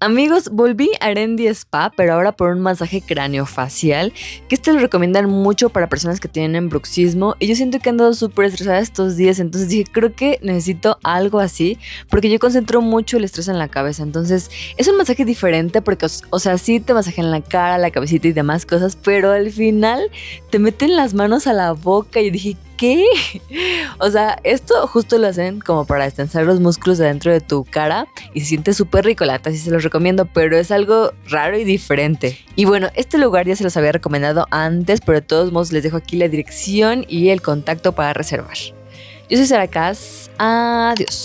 Amigos, volví a Arendi Spa, pero ahora por un masaje craneofacial, que este lo recomiendan mucho para personas que tienen bruxismo, y yo siento que he andado súper estresada estos días, entonces dije, creo que necesito algo así, porque yo concentro mucho el estrés en la cabeza, entonces es un masaje diferente porque, o sea, sí te masajean la cara, la cabecita y demás cosas, pero al final te meten las manos a la boca y dije, ¿qué? O sea, esto justo lo hacen como para destensar los músculos de dentro de tu cara y se siente súper rico, la neta sí se los recomiendo, pero es algo raro y diferente. Y bueno, este lugar ya se los había recomendado antes, pero de todos modos les dejo aquí la dirección y el contacto para reservar. Yo soy Sara Cas, adiós.